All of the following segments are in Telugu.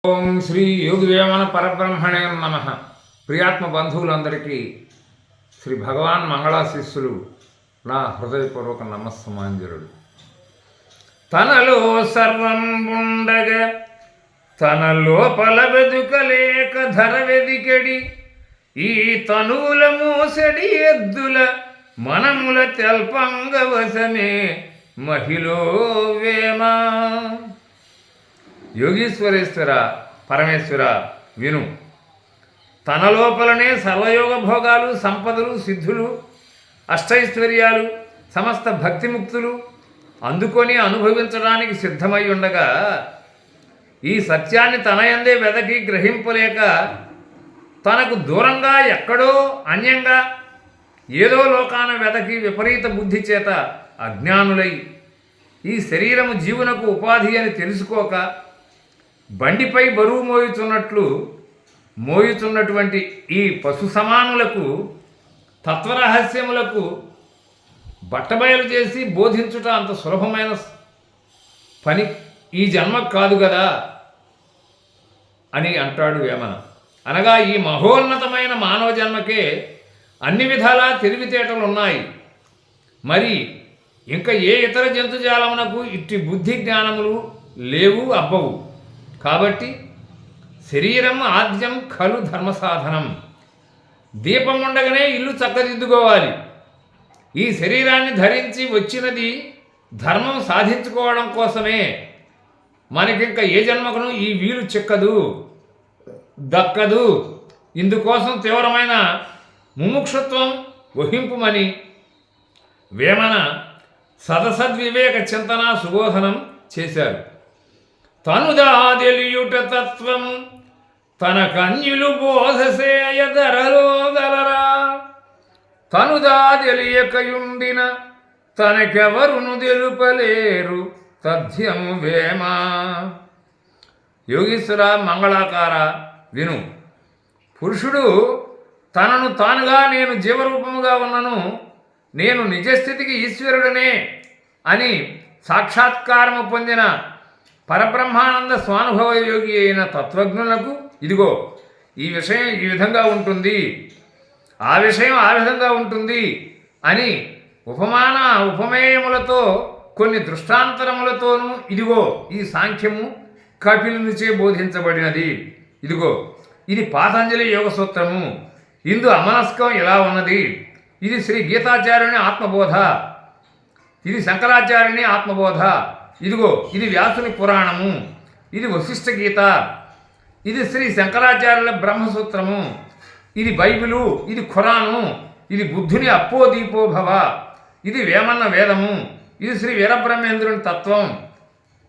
ఓం శ్రీ యోగి వేమన పరబ్రహ్మణే నమ. ప్రియాత్మ బంధువులందరికీ శ్రీ భగవాన్ మంగళాశిస్సులు నా హృదయపూర్వక నమస్సమాంజలుడు. తనలో సర్వం ఉండగా తన లోపల వెదుకలేక ధర వెదికెడి ఈ తనువుల మోసడి ఎద్దుల మనముల తెల్పంగవసమే మహిళో వేమ. యోగీశ్వరేశ్వర పరమేశ్వర విను. తన లోపలనే సర్వయోగ భోగాలు, సంపదలు, సిద్ధులు, అష్టైశ్వర్యాలు, సమస్త భక్తిముక్తులు అందుకొని అనుభవించడానికి సిద్ధమై ఉండగా ఈ సత్యాన్ని తనయందే వెదకి గ్రహింపలేక తనకు దూరంగా ఎక్కడో అన్యంగా ఏదో లోకాన వెదకి విపరీత బుద్ధి చేత అజ్ఞానులై ఈ శరీరము జీవునకు ఉపాధి అని తెలుసుకోక బండిపై బరువు మోయుచున్నటువంటి ఈ పశు సమానులకు తత్వరహస్యములకు బట్టబయలు చేసి బోధించుట అంత సులభమైన పని ఈ జన్మ కాదు కదా అని అంటాడు వేమన. అనగా ఈ మహోన్నతమైన మానవ జన్మకే అన్ని విధాలా తెలివితేటలు ఉన్నాయి. మరి ఇంకా ఏ ఇతర జంతుజాలమునకు ఇట్టి బుద్ధి జ్ఞానములు లేవు, అబ్బవు. కాబట్టి శరీరం ఆద్యం ఖలు ధర్మ సాధనం. దీపం ఉండగానే ఇల్లు చక్కదిద్దుకోవాలి. ఈ శరీరాన్ని ధరించి వచ్చినది ధర్మం సాధించుకోవడం కోసమే. మనకింక ఏ జన్మకును ఈ వీలు చిక్కదు, దక్కదు. ఇందుకోసం తీవ్రమైన ముముక్షుత్వం వహింపుమని వేమన సదసద్వివేక చింతన సుబోధనం చేశారు. తనుదాదెలియుట తత్వం తన కన్యులు బోధసేయదరలో గలరా. తనుదాదెలియకయుండిన తనకెవరును తెలుపలేరు తథ్యము వేమ. యోగీశ్వర మంగళాకార విను. పురుషుడు తనను తానుగా నేను జీవరూపముగా ఉన్నను, నేను నిజస్థితికి ఈశ్వరుడనే అని సాక్షాత్కారము పొందిన పరబ్రహ్మానంద స్వానుభవ యోగి అయిన తత్వజ్ఞులకు ఇదిగో ఈ విషయం ఈ విధంగా ఉంటుంది, ఆ విషయం ఆ విధంగా ఉంటుంది అని ఉపమేయములతో కొన్ని దృష్టాంతరములతోనూ ఇదిగో ఈ సాంఖ్యము కపిలునిచే బోధించబడినది. ఇదిగో ఇది పాతంజలి యోగ సూత్రము. ఇందు అమనస్కం ఇలా ఉన్నది. ఇది శ్రీ గీతాచార్యుని ఆత్మబోధ, ఇది శంకరాచార్యుని ఆత్మబోధ. ఇదిగో ఇది వ్యాసుని పురాణము, ఇది వశిష్ఠ గీత, ఇది శ్రీ శంకరాచార్యుల బ్రహ్మసూత్రము, ఇది బైబిలు, ఇది ఖురాను, ఇది బుద్ధుని అప్పోదీపో భవ, ఇది వేమన్న వేదము, ఇది శ్రీ వీరబ్రహ్మేంద్రుని తత్వం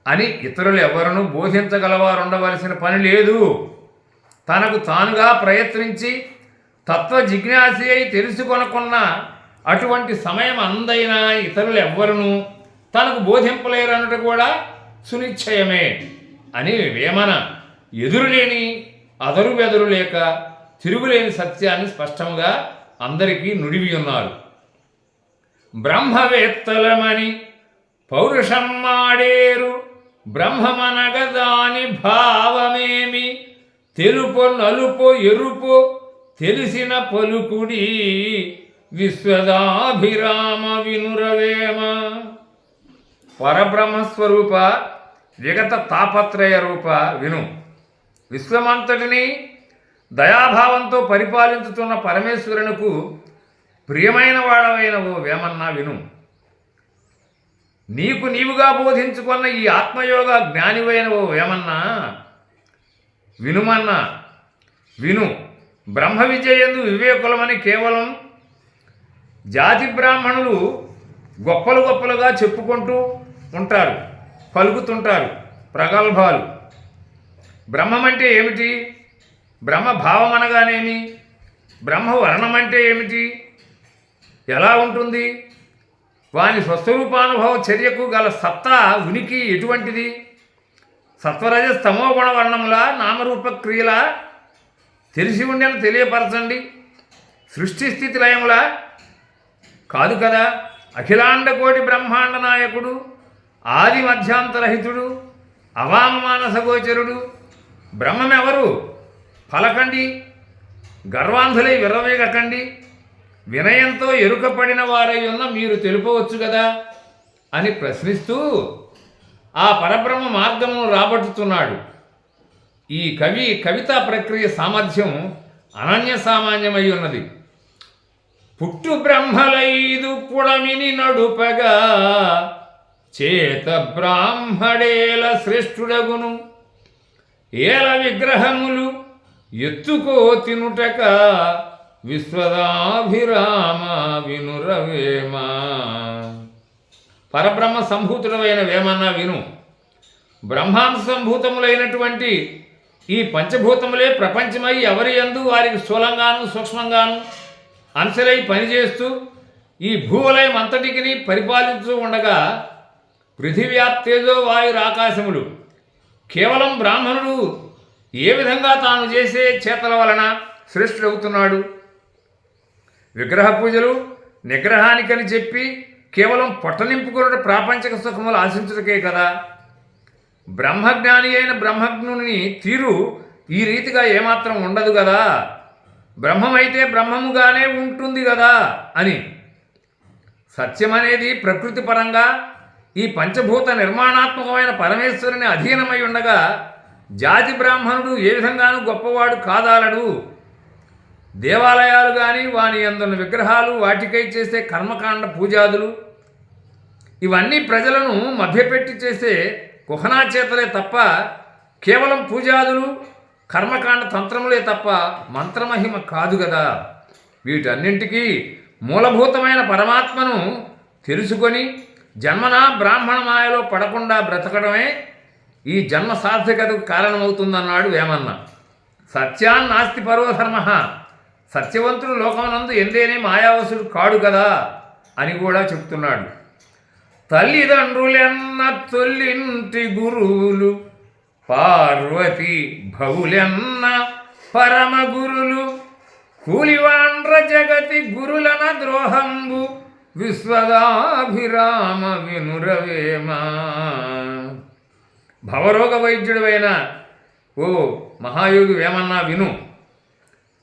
అని ఇతరులు ఎవరూ బోధించగలవారు ఉండవలసిన పని లేదు. తనకు తానుగా ప్రయత్నించి తత్వ జిజ్ఞాసి అయి తెలుసుకొనకున్న అటువంటి సమయం అందైనా ఇతరులు ఎవ్వరును తనకు బోధింపలేరన్నట్టు కూడా సునిశ్చయమే అని వేమన ఎదురులేని అదరు బెదరు లేక తిరుగులేని సత్యాన్ని స్పష్టంగా అందరికీ నుడివి ఉన్నారు. బ్రహ్మవేత్తలమని పౌరుషం మాడేరు, బ్రహ్మమనగదాని భావమేమి, తెలుపు నలుపు ఎరుపు తెలిసిన పలుకుడి, విశ్వదాభిరామ వినురవేమ. పరబ్రహ్మస్వరూప విగత తాపత్రయ రూప విను. విశ్వమంతటిని దయాభావంతో పరిపాలించుతున్న పరమేశ్వరునకు ప్రియమైన వాడవైన ఓ వేమన్న విను. నీకు నీవుగా బోధించుకున్న ఈ ఆత్మయోగ జ్ఞానివైన ఓ వేమన్న వినుమన్న విను. బ్రహ్మ విజయందు వివేకులమని కేవలం జాతి బ్రాహ్మణులు గొప్పలుగా చెప్పుకుంటూ ఉంటారు, పలుకుతుంటారు ప్రగల్భాలు. బ్రహ్మం అంటే ఏమిటి? బ్రహ్మ భావం అనగానేమి? బ్రహ్మ వర్ణం అంటే ఏమిటి? ఎలా ఉంటుంది? వాని స్వస్వరూపానుభవ చర్యకు గల సత్తా ఉనికి ఎటువంటిది? సత్వరజ స్తమో గుణ వర్ణముల నామరూప క్రియల తెలిసి ఉండని తెలియపరచండి. సృష్టి స్థితి లయముల కాదు కదా. అఖిలాండ కోటి బ్రహ్మాండ నాయకుడు, ఆది మధ్యాంతరహితుడు, అవామమానసగోచరుడు, బ్రహ్మమెవరు? పలకండి, గర్వాంధులై విర్రవేగకండి, వినయంతో ఎరుకపడిన వారై ఉన్న మీరు తెలుపవచ్చు కదా అని ప్రశ్నిస్తూ ఆ పరబ్రహ్మ మార్గమును రాబట్టుతున్నాడు. ఈ కవితా ప్రక్రియ సామర్థ్యం అనన్య సామాన్యమై ఉన్నది. పుట్టు బ్రహ్మలైదు పుడమిని నడుపగా చేత బ్రాహ్మడేల శ్రేష్ఠుడగును, ఏల విగ్రహములు ఎత్తుకో తినుటక విశ్వదాభిరామ వినురవేమా. పరబ్రహ్మ సంభూతుడమైన వేమన్నా విను. బ్రహ్మాంశ సంభూతములైనటువంటి ఈ పంచభూతములే ప్రపంచమై ఎవరి యందు వారికి స్థూలంగాను సూక్ష్మంగాను అంశలై పనిచేస్తూ ఈ భూవలయం అంతటికి పరిపాలించూ ఉండగా పృథివ్యాప్తేజో వాయురాకాశములు కేవలం బ్రాహ్మణుడు ఏ విధంగా తాను చేసే చేతల వలన శ్రేష్ఠుడవుతున్నాడు? విగ్రహ పూజలు నిగ్రహానికని చెప్పి కేవలం పొట్టనింపుకున్న ప్రాపంచిక సుఖములు ఆశించుటకే కదా. బ్రహ్మజ్ఞాని అయిన బ్రహ్మజ్ఞుని తీరు ఈ రీతిగా ఏమాత్రం ఉండదు కదా. బ్రహ్మమైతే బ్రహ్మముగానే ఉంటుంది కదా అని. సత్యమనేది ప్రకృతి పరంగా ఈ పంచభూత నిర్మాణాత్మకమైన పరమేశ్వరుని అధీనమై ఉండగా జాతి బ్రాహ్మణుడు ఏ విధంగానూ గొప్పవాడు కాదాలడు. దేవాలయాలు కానీ వాని అందున్న విగ్రహాలు వాటికై చేసే కర్మకాండ పూజాదులు ఇవన్నీ ప్రజలను మభ్యపెట్టి చేసే కుహనాచేతలే తప్ప కేవలం పూజాదులు కర్మకాండ తంత్రములే తప్ప మంత్రమహిమ కాదు కదా. వీటన్నింటికీ మూలభూతమైన పరమాత్మను తెలుసుకొని జన్మన బ్రాహ్మణ మాయలో పడకుండా బ్రతకడమే ఈ జన్మ సార్థకతకు కారణమవుతుందన్నాడు వేమన్న. సత్యాన్నాస్తి పరోధర్మ, సత్యవంతుడు లోకమునందు ఎందేనే మాయావసుడు కాడు కదా అని కూడా చెప్తున్నాడు. తల్లిదండ్రులెన్న తొల్లింటి గురువులు, పార్వతి భవులెన్న పరమ గురులు, కూలివాండ్ర జగతి గురులన ద్రోహంబు విశ్వదాభిరామ వినురవేమా. భవరోగ వైద్యుడైన ఓ మహాయోగి వేమన్నా విను.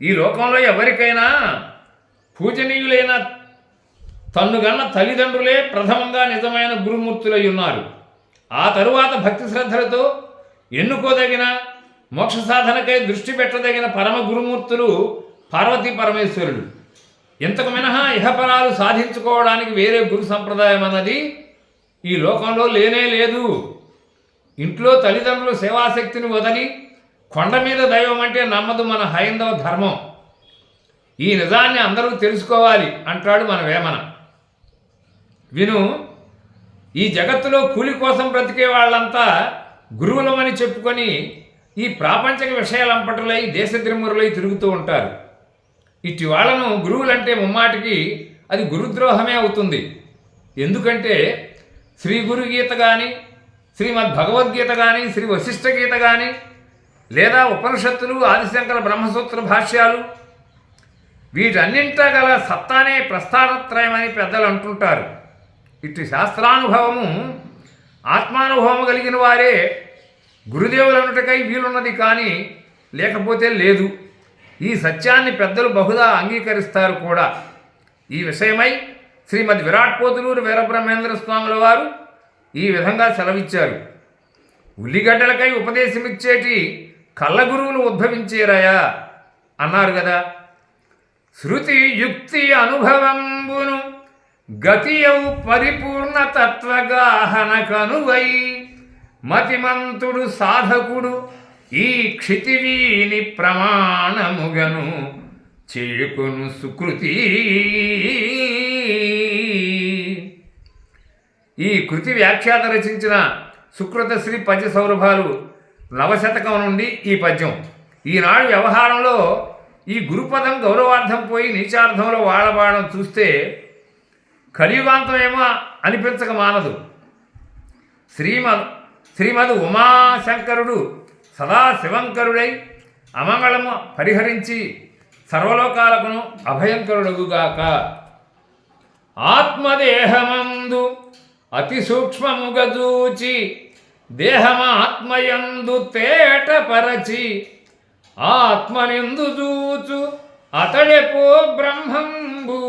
ఈ లోకంలో ఎవరికైనా పూజనీయులైన తన్నుగన్న తల్లిదండ్రులే ప్రథమంగా నిజమైన గురుమూర్తులై ఉన్నారు. ఆ తరువాత భక్తి శ్రద్ధలతో ఎన్నుకోదగిన మోక్ష సాధనకై దృష్టి పెట్టదగిన పరమ గురుమూర్తులు పార్వతీ పరమేశ్వరుడు. ఇంతకు మినహా ఇహపరాలు సాధించుకోవడానికి వేరే గురు సంప్రదాయం అన్నది ఈ లోకంలో లేనే లేదు. ఇంట్లో తల్లిదండ్రుల సేవాశక్తిని వదలి కొండ మీద దైవం అంటే నమ్మదు మన హైందవ ధర్మం. ఈ నిజాన్ని అందరూ తెలుసుకోవాలి అంటాడు మన వేమన. విను, ఈ జగత్తులో కూలి కోసం బ్రతికే వాళ్ళంతా గురువులమని చెప్పుకొని ఈ ప్రాపంచిక విషయాలంపటులై దేశద్రిమురులై తిరుగుతూ ఉంటారు. ఇట్టి వాళ్లను గురువులంటే ముమ్మాటికి అది గురుద్రోహమే అవుతుంది. ఎందుకంటే శ్రీ గురు గీత కానీ, శ్రీమద్ భగవద్గీత కానీ, శ్రీ వశిష్ఠ గీత కానీ, లేదా ఉపనిషత్తులు, ఆదిశంకర బ్రహ్మసూత్ర భాష్యాలు, వీటన్నింటా గల సత్తానే ప్రస్థానత్రయమని పెద్దలు అంటుంటారు. ఇటు శాస్త్రానుభవము ఆత్మానుభవము కలిగిన వారే గురుదేవులన్నుటకై వీలున్నది కానీ లేకపోతే లేదు. ఈ సత్యాన్ని పెద్దలు బహుదా అంగీకరిస్తారు కూడా. ఈ విషయమై శ్రీమద్ విరాట్పోతులూరు వీరబ్రహ్మేంద్ర స్వాముల వారు ఈ విధంగా సెలవిచ్చారు. ఉల్లిగడ్డలకై ఉపదేశమిచ్చేటి కళ్ళ గురువులు ఉద్భవించేరాయా అన్నారు కదా. శృతి యుక్తి అనుభవంబును గతియౌ పరిపూర్ణ తత్వగాహన కనువై మతిమంతుడు సాధకుడు ఈ క్షితివీని ప్రమాణముగను చేకును సుకృతి. ఈ కృతి వ్యాఖ్యాత రచించిన సుకృతశ్రీ పద్య సౌరభాలు నవశతకం నుండి ఈ పద్యం. ఈనాడు వ్యవహారంలో ఈ గురుపదం గౌరవార్థం పోయి నీచార్థంలో వాడబాడడం చూస్తే కలియుగాంతమేమో అనిపించక మానదు. శ్రీమద్ ఉమాశంకరుడు సదాశివంకరుడై అమంగళము పరిహరించి సర్వలోకాలకును అభయంకరుడుగాక. ఆత్మదేహమందు అతి సూక్ష్మముగా చూచి దేహమాత్మయందు తేటపరచి ఆత్మనిందు చూచు అతడెపో బ్రహ్మంబు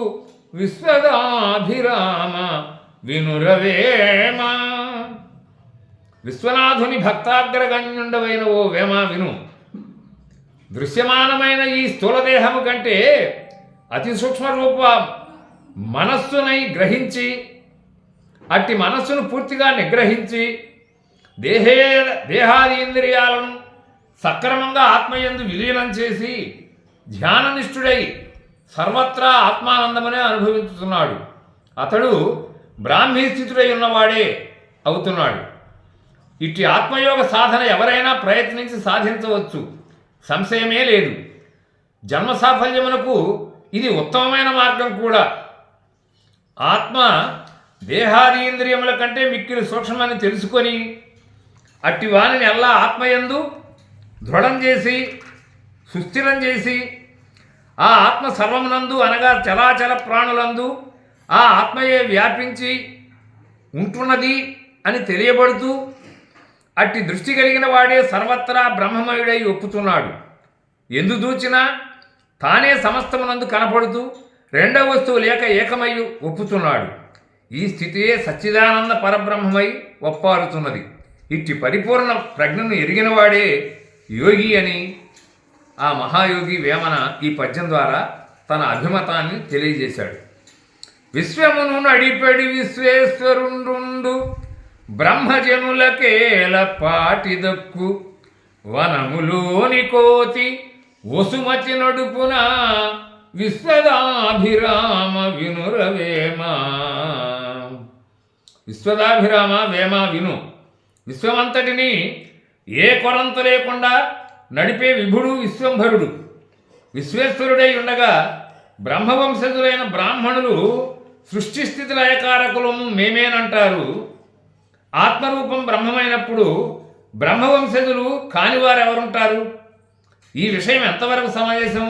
విశ్వదాభిరామ వినురవేమ. విశ్వనాథుని భక్తాగ్రగణ్యుండవైన ఓ వేమ విను. దృశ్యమానమైన ఈ స్థూలదేహము కంటే అతి సూక్ష్మ రూప మనస్సునై గ్రహించి అట్టి మనస్సును పూర్తిగా నిగ్రహించి దేహాది ఇంద్రియాలను సక్రమంగా ఆత్మయందు విలీనం చేసి ధ్యాననిష్ఠుడై సర్వత్రా ఆత్మానందమనే అనుభవించుతున్నాడు. అతడు బ్రాహ్మీ స్థితుడై ఉన్నవాడే అవుతున్నాడు. ఇట్టి ఆత్మయోగ సాధన ఎవరైనా ప్రయత్నించి సాధించవచ్చు, సంశయమే లేదు. జన్మ సాఫల్యమునకు ఇది ఉత్తమమైన మార్గం కూడా. ఆత్మ దేహాది ఇంద్రియముల కంటే మిక్కిలి సూక్ష్మని తెలుసుకొని అట్టి వానిని ఎల్లా ఆత్మయందు దృఢం చేసి సుస్థిరం చేసి ఆ ఆత్మ సర్వమునందు అనగా చరాచర ప్రాణులందు ఆ ఆత్మయే వ్యాపించి ఉంటున్నది అని తెలియబడుతూ అట్టి దృష్టి కలిగిన వాడే సర్వత్రా బ్రహ్మమయుడై ఒప్పుతున్నాడు. ఎందు దూచినా తానే సమస్తమునందు కనపడుతూ రెండవ వస్తువు లేక ఏకమయ్యి ఒప్పుతున్నాడు. ఈ స్థితియే సచ్చిదానంద పరబ్రహ్మమై ఒప్పారుతున్నది. ఇట్టి పరిపూర్ణ ప్రజ్ఞను ఎరిగినవాడే యోగి అని ఆ మహాయోగి వేమన ఈ పద్యం ద్వారా తన అభిమతాన్ని తెలియజేశాడు. విశ్వమును నడిపెడి విశ్వేశ్వరుండు బ్రహ్మజనులకేల పాటిదక్కు వనములోని కోతి వసుమతి నడుపున విశ్వదాభిరామ వినురవేమ. విశ్వదాభిరామ వేమ విను. విశ్వమంతటిని ఏ కొరంత లేకుండా నడిపే విభుడు విశ్వంభరుడు విశ్వేశ్వరుడై ఉండగా బ్రహ్మవంశజులైన బ్రాహ్మణులు సృష్టి స్థితి లయకారకులము మేమేనంటారు. ఆత్మరూపం బ్రహ్మమైనప్పుడు బ్రహ్మవంశజులు కానివారెవరుంటారు? ఈ విషయం ఎంతవరకు సమంజసం?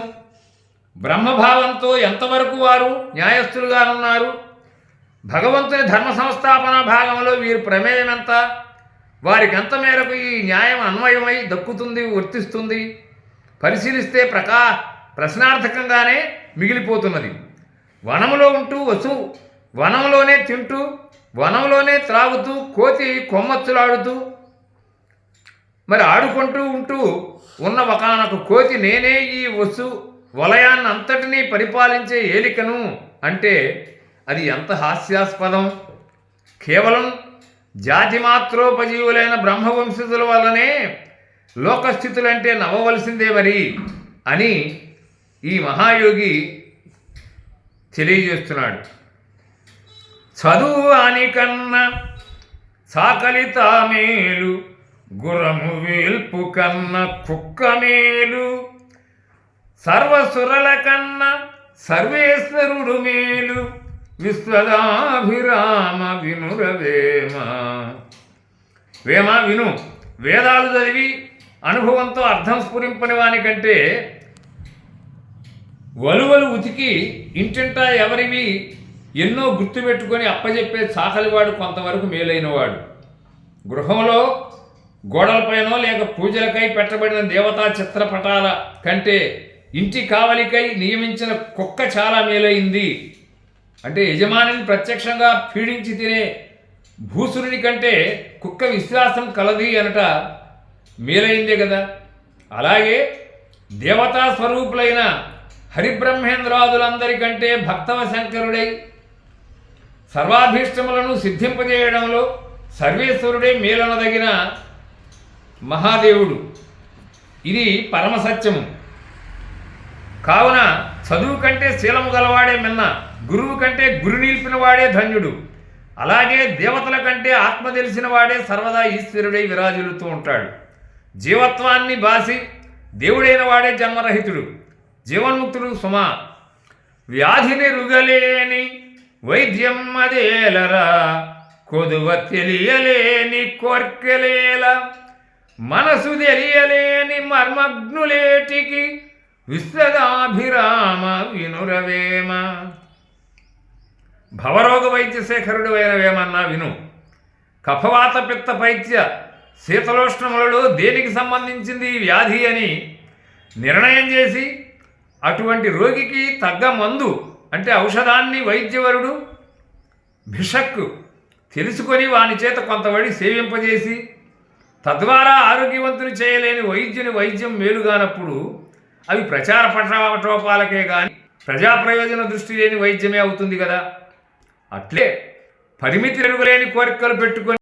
బ్రహ్మభావంతో ఎంతవరకు వారు న్యాయస్థులుగానున్నారు? భగవంతుని ధర్మ సంస్థాపన భాగంలో వీరి ప్రమేయం ఎంత? వారికి ఎంత మేరకు ఈ న్యాయం అన్వయమై దక్కుతుంది, వర్తిస్తుంది? పరిశీలిస్తే ప్రశ్నార్థకంగానే మిగిలిపోతున్నది. వనములో ఉంటూ వనంలోనే తింటూ వనంలోనే త్రాగుతూ కోతి కొమ్మచ్చులాడుతూ మరి ఆడుకుంటూ ఉంటూ ఉన్న ఒకానొక కోతి నేనే ఈ వలయాన్ని అంతటినీ పరిపాలించే ఏలికను అంటే అది ఎంత హాస్యాస్పదం! కేవలం జాతి మాత్రోపజీవులైన బ్రహ్మవంశజుల వల్లనే లోకస్థితులంటే నవ్వవలసిందే మరి అని ఈ మహాయోగి తెలియజేస్తున్నాడు. చదువు అని కన్నా చాకలి తామేలు గురము వేల్పు కన్నా కుక్క మేలు సర్వసురల కన్నా సర్వేశ్వరుడు మేలు విశ్వదాభిరామ వినురవేమ. వేమ విను. వేదాలు చదివి అనుభవంతో అర్థం స్ఫురింపని వానికంటే వలువలు ఉతికి ఇంటింటా ఎవరివి ఎన్నో గుర్తుపెట్టుకొని అప్పచెప్పే చాకలివాడు కొంతవరకు మేలైనవాడు. గృహంలో గోడలపైనో లేక పూజలకై పెట్టబడిన దేవతా చిత్రపటాల కంటే ఇంటి కావలికై నియమించిన కుక్క చాలా మేలైంది. అంటే యజమానిని ప్రత్యక్షంగా పీడించి తినే భూసురుని కంటే కుక్క విశ్వాసం కలది అనట మేలైందే కదా. అలాగే దేవతా స్వరూపులైన హరిబ్రహ్మేంద్రాదులందరికంటే భక్తవ శంకరుడై సర్వాభీష్టములను సిద్ధింపజేయడంలో సర్వేశ్వరుడే మేలనదగిన మహాదేవుడు. ఇది పరమసత్యము. కావున చదువు కంటే శీలము గలవాడే మిన్న, గురువు కంటే గురి నిలిపిన వాడే ధన్యుడు. అలాగే దేవతల కంటే ఆత్మ తెలిసిన వాడే సర్వదా ఈశ్వరుడై విరాజిల్లుతూ ఉంటాడు. జీవత్వాన్ని బాసి దేవుడైన వాడే జన్మరహితుడు, జీవన్ముక్తుడు సుమా. వ్యాధిని రుగలేని వైద్యం అదేలరా, కొదువ తెలియలేని కోర్కెలేల, మనసు తెలియలేని మర్మగ్నులేటికి విశ్వదాభిరామ వినురవేమ. భవరోగ వైద్యశేఖరుడు అయిన వేమన్నా విను. కఫవాత పిత్త పైత్య శీతలోష్ణములలో దేనికి సంబంధించింది ఈ వ్యాధి అని నిర్ణయం చేసి అటువంటి రోగికి తగ్గ మందు అంటే ఔషధాన్ని వైద్యవరుడు భిషక్ తెలుసుకొని వాని చేత కొంతవడి సేవింపజేసి తద్వారా ఆరోగ్యవంతుని చేయలేని వైద్యుని వైద్యం మేలుగానప్పుడు అవి ప్రచార పటోపాలకే కానీ ప్రజా ప్రయోజన దృష్టి లేని వైద్యమే అవుతుంది కదా. అట్లే పరిమితి ఎరుగులేని కోరికలు పెట్టుకొని